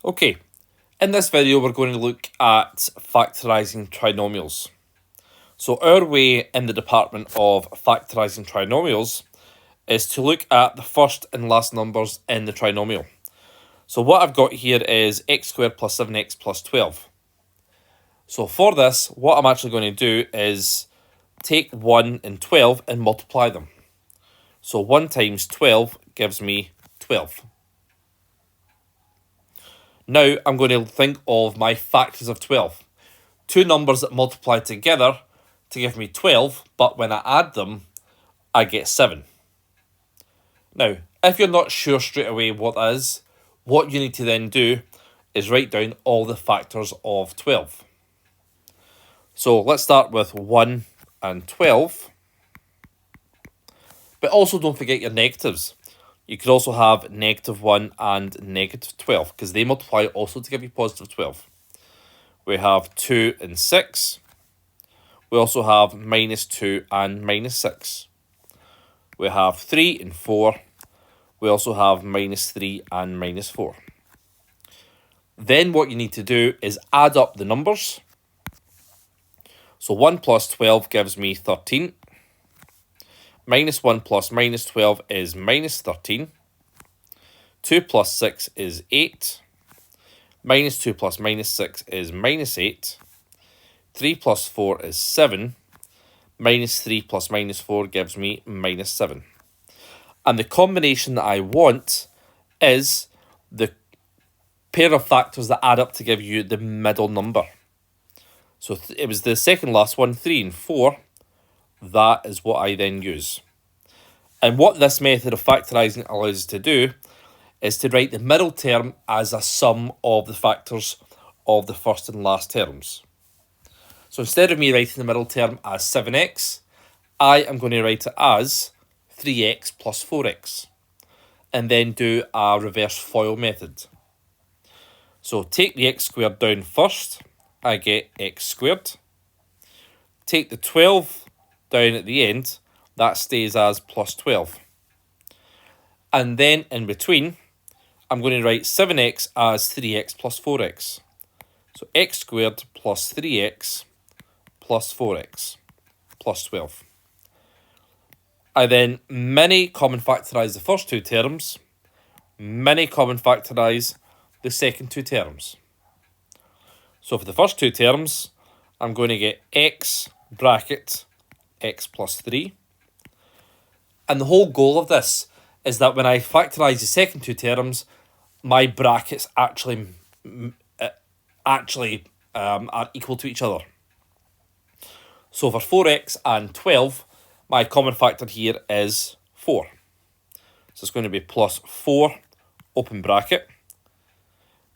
Okay, in this video we're going to look at factorising trinomials. So our way in the department of factorising trinomials is to look at the first and last numbers in the trinomial. So what I've got here is x squared plus 7x plus 12. So for this, what I'm actually going to do is take 1 and 12 and multiply them. So 1 times 12 gives me 12. Now I'm going to think of my factors of 12. Two numbers that multiply together to give me 12, but when I add them, I get 7. Now, if you're not sure straight away what that is, what you need to then do is write down all the factors of 12. So let's start with 1 and 12. But also don't forget your negatives. You could also have negative 1 and negative 12 because they multiply also to give you positive 12. We have 2 and 6. We also have minus 2 and minus 6. We have 3 and 4. We also have minus 3 and minus 4. Then what you need to do is add up the numbers. So 1 plus 12 gives me 13. Minus 1 plus minus 12 is minus 13. 2 plus 6 is 8. Minus 2 plus minus 6 is minus 8. 3 plus 4 is 7. Minus 3 plus minus 4 gives me minus 7. And the combination that I want is the pair of factors that add up to give you the middle number. So it was the second last one, 3 and 4. That is what I then use. And what this method of factorising allows us to do is to write the middle term as a sum of the factors of the first and last terms. So instead of me writing the middle term as 7x, I am going to write it as 3x plus 4x. And then do a reverse FOIL method. So take the x squared down first, I get x squared. Take the 12 down at the end, that stays as plus 12. And then in between, I'm going to write 7x as 3x plus 4x. So x squared plus 3x plus 4x plus 12. I then many common factorise the first two terms, many common factorise the second two terms. So for the first two terms, I'm going to get x bracket x plus 3. And the whole goal of this is that when I factorise the second two terms, my brackets actually are equal to each other. So for 4x and 12, my common factor here is 4. So it's going to be plus 4, open bracket.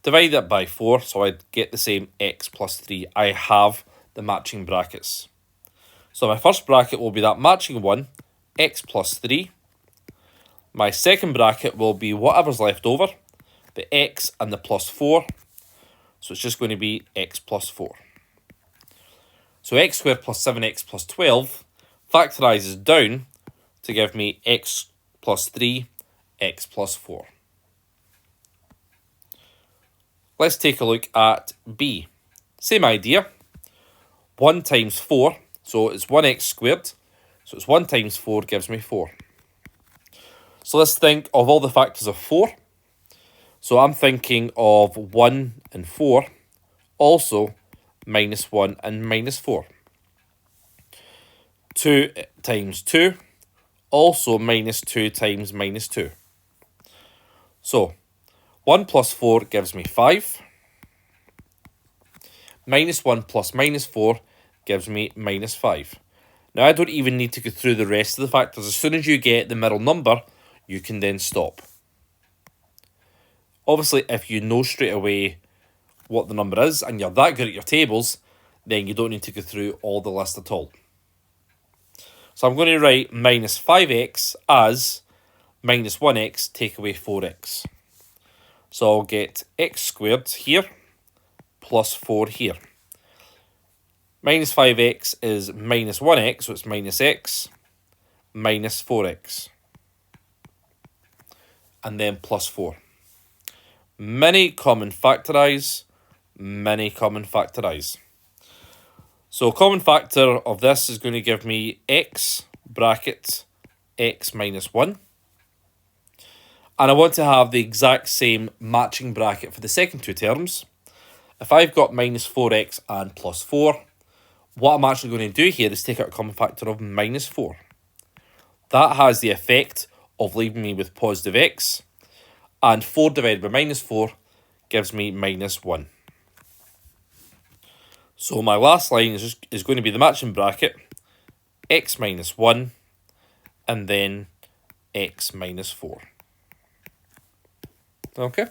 Divide that by 4, so I get the same x plus 3. I have the matching brackets. So my first bracket will be that matching one, x plus 3. My second bracket will be whatever's left over, the x and the plus 4. So it's just going to be x plus 4. So x squared plus 7x plus 12 factorises down to give me x plus 3, x plus 4. Let's take a look at B. Same idea. 1 times 4, so it's 1x squared. So it's 1 times 4 gives me 4. So let's think of all the factors of 4. So I'm thinking of 1 and 4, also minus 1 and minus 4. 2 times 2, also minus 2 times minus 2. So 1 plus 4 gives me 5. Minus 1 plus minus 4 gives me minus 5. Now I don't even need to go through the rest of the factors. As soon as you get the middle number, you can then stop. Obviously, if you know straight away what the number is and you're that good at your tables, then you don't need to go through all the list at all. So I'm going to write minus 5x as minus 1x take away 4x. So I'll get x squared here plus 4 here. Minus 5x is minus 1x, so it's minus x, minus 4x. And then plus 4. Many common factorise, many common factorise. So common factor of this is going to give me x bracket x minus 1. And I want to have the exact same matching bracket for the second two terms. If I've got minus 4x and plus 4, what I'm actually going to do here is take out a common factor of minus 4. That has the effect of leaving me with positive x, and 4 divided by minus 4 gives me minus 1. So my last line is going to be the matching bracket, x minus 1, and then x minus 4. Okay.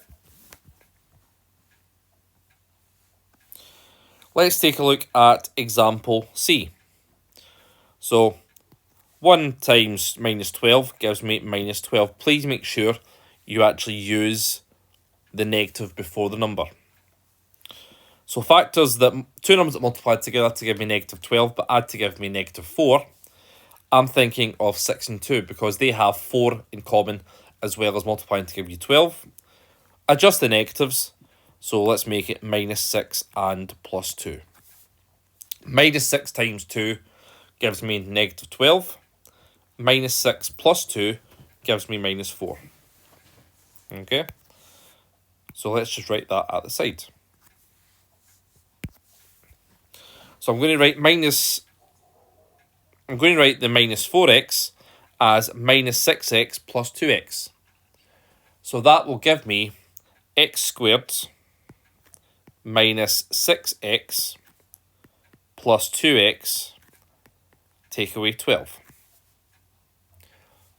Let's take a look at example C. So 1 times minus 12 gives me minus 12. Please make sure you actually use the negative before the number. So factors that, two numbers that multiply together to give me negative 12 but add to give me negative 4, I'm thinking of 6 and 2 because they have 4 in common as well as multiplying to give you 12. Adjust the negatives, so let's make it minus 6 and plus 2. Minus 6 times 2 gives me negative 12. Minus 6 plus 2 gives me minus 4. Okay, so let's just write that at the side. So I'm going to write the minus 4x as minus 6x plus 2x. So that will give me x squared minus 6x plus 2x take away 12.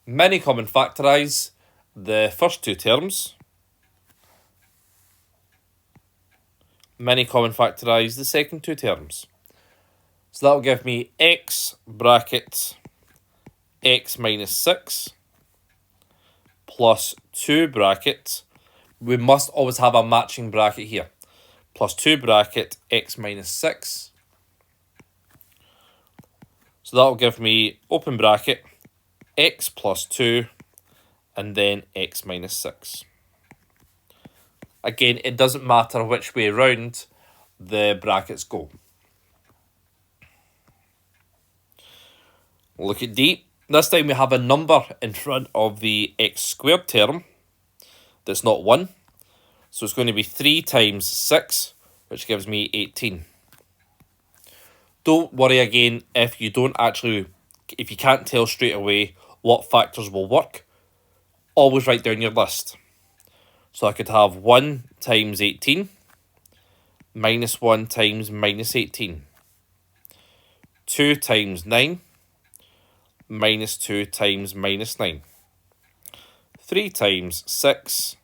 Many common factorise the first two terms. Many common factorise the second two terms. So that will give me x bracket x minus 6 plus 2 bracket. We must always have a matching bracket here. Plus 2 bracket x minus 6. So that will give me open bracket x plus 2 and then x minus 6. Again, it doesn't matter which way round the brackets go. Look at D. This time we have a number in front of the x squared term that's not 1. So it's going to be 3 times 6, which gives me 18. Don't worry again if you can't tell straight away what factors will work. Always write down your list. So I could have 1 times 18 minus 1 times minus 18. 2 times 9 minus 2 times minus 9. 3 times 6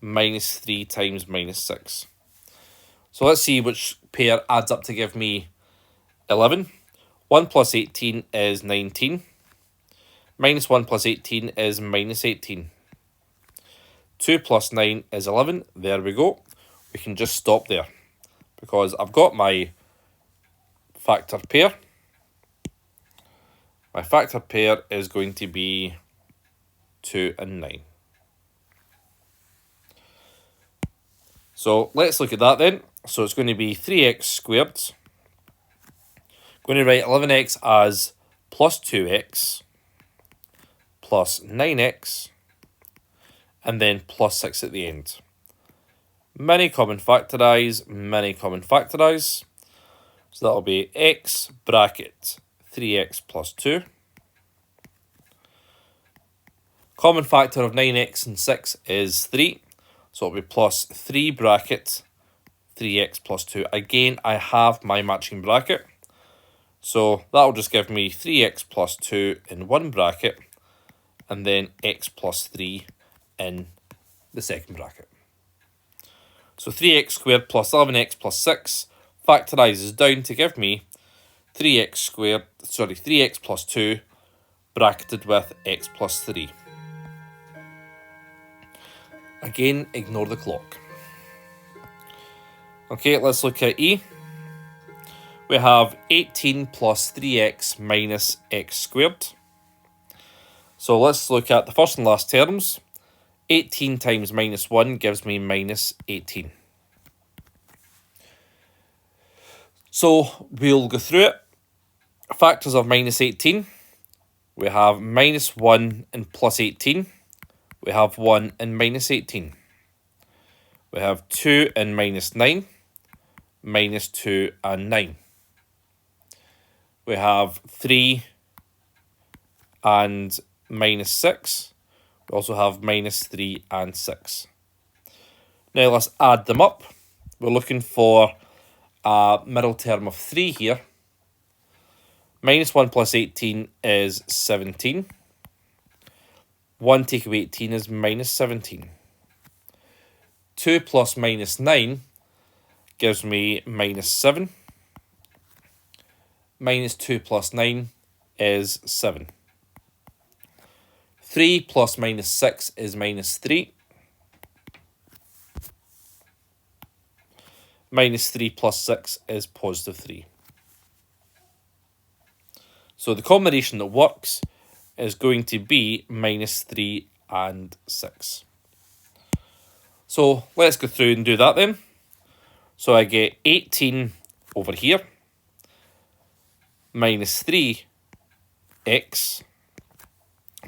minus 3 times minus 6. So let's see which pair adds up to give me 11. 1 plus 18 is 19. Minus 1 plus 18 is minus 18. 2 plus 9 is 11. There we go. We can just stop there because I've got my factor pair. My factor pair is going to be 2 and 9. So let's look at that then. So it's going to be 3x squared. Going to write 11x as plus 2x plus 9x and then plus 6 at the end. Many common factorise, many common factorise. So that'll be x bracket 3x plus 2. Common factor of 9x and 6 is 3. So it'll be plus 3 bracket 3x plus 2. Again, I have my matching bracket. So that'll just give me 3x plus 2 in one bracket and then x plus 3 in the second bracket. So 3x squared plus 11x plus 6 factorises down to give me 3x plus 2 bracketed with x plus 3. Again, ignore the clock. Okay, let's look at E. We have 18 plus 3x minus x squared. So let's look at the first and last terms. 18 times minus 1 gives me minus 18. So we'll go through it. Factors of minus 18. We have minus 1 and plus 18. We have 1 and minus 18. We have 2 and minus 9. Minus 2 and 9. We have 3 and minus 6. We also have minus 3 and 6. Now let's add them up. We're looking for a middle term of 3 here. Minus 1 plus 18 is 17. 1 take away 18 is minus 17. 2 plus minus 9 gives me minus 7. Minus 2 plus 9 is 7. 3 plus minus 6 is minus 3. Minus 3 plus 6 is positive 3. So the combination that works is going to be minus 3 and 6. So let's go through and do that then. So I get 18 over here, minus 3x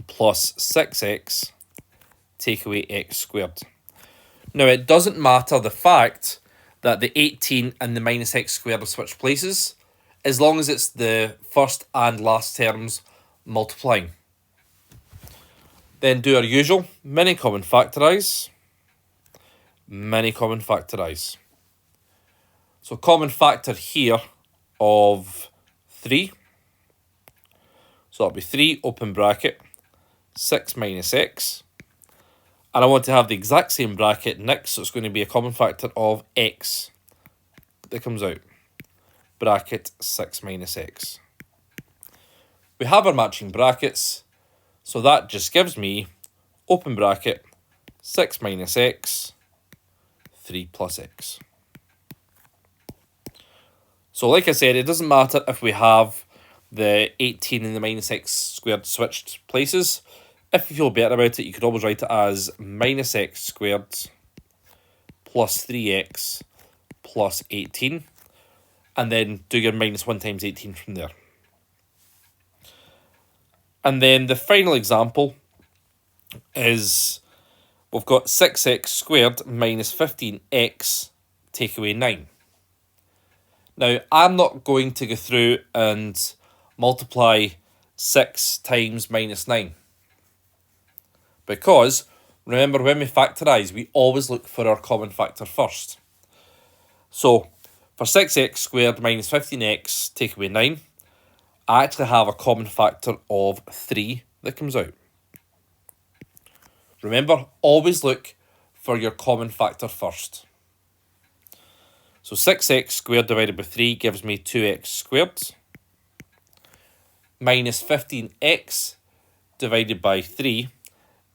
plus 6x, take away x squared. Now it doesn't matter the fact that the 18 and the minus x squared have switched places, as long as it's the first and last terms multiplying. Then do our usual, many common factorise. Many common factorise. So common factor here of 3. So that'll be 3 open bracket, 6 minus x. And I want to have the exact same bracket next, so it's going to be a common factor of x that comes out. Bracket 6 minus x. We have our matching brackets, so that just gives me open bracket 6 minus x, 3 plus x. So like I said, it doesn't matter if we have the 18 and the minus x squared switched places. If you feel better about it, you could always write it as minus x squared plus 3x plus 18. And then do your minus 1 times 18 from there. And then the final example is we've got 6x squared minus 15x take away 9. Now, I'm not going to go through and multiply 6 times minus 9. Because, remember, when we factorise, we always look for our common factor first. So, for 6x squared minus 15x take away 9, I actually have a common factor of 3 that comes out. Remember, always look for your common factor first. So 6x squared divided by 3 gives me 2x squared. Minus 15x divided by 3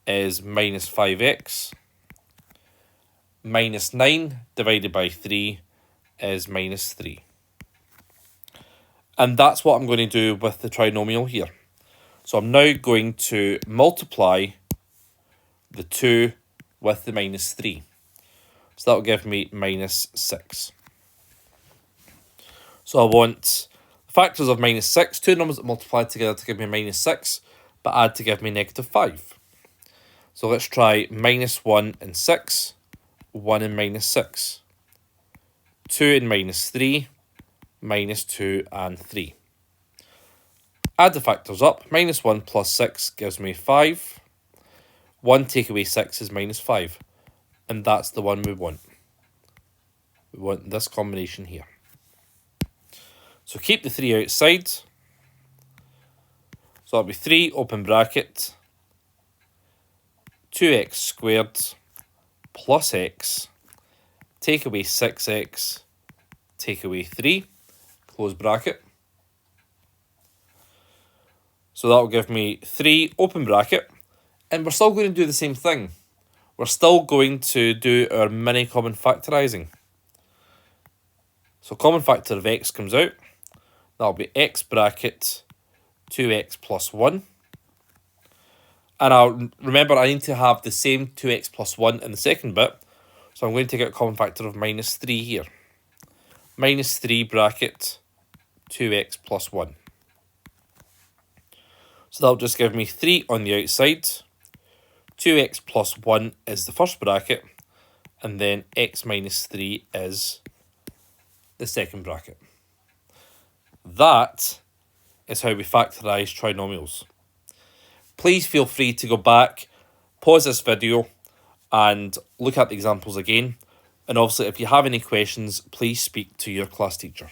is minus 5x. Minus 9 divided by 3 is minus 3. And that's what I'm going to do with the trinomial here. So I'm now going to multiply the 2 with the minus 3. So that will give me minus 6. So I want factors of minus 6, two numbers that multiply together to give me minus 6, but add to give me negative 5. So let's try minus 1 and 6, 1 and minus 6. 2 and minus 3, minus 2 and 3. Add the factors up. Minus 1 plus 6 gives me 5. 1 take away 6 is minus 5. And that's the one we want. We want this combination here. So keep the 3 outside. So that'll be 3 open bracket 2x squared plus x, take away 6x, take away 3, close bracket. So that will give me 3 open bracket, and we're still going to do the same thing. We're still going to do our mini common factorising. So common factor of x comes out. That'll be x bracket 2x plus 1. And I'll remember I need to have the same 2x plus 1 in the second bit. So I'm going to take out a common factor of minus 3 here. Minus 3 bracket 2x plus 1. So that'll just give me 3 on the outside. 2x plus 1 is the first bracket. And then x minus 3 is the second bracket. That is how we factorise trinomials. Please feel free to go back, pause this video, and look at the examples again. And obviously, if you have any questions, please speak to your class teacher.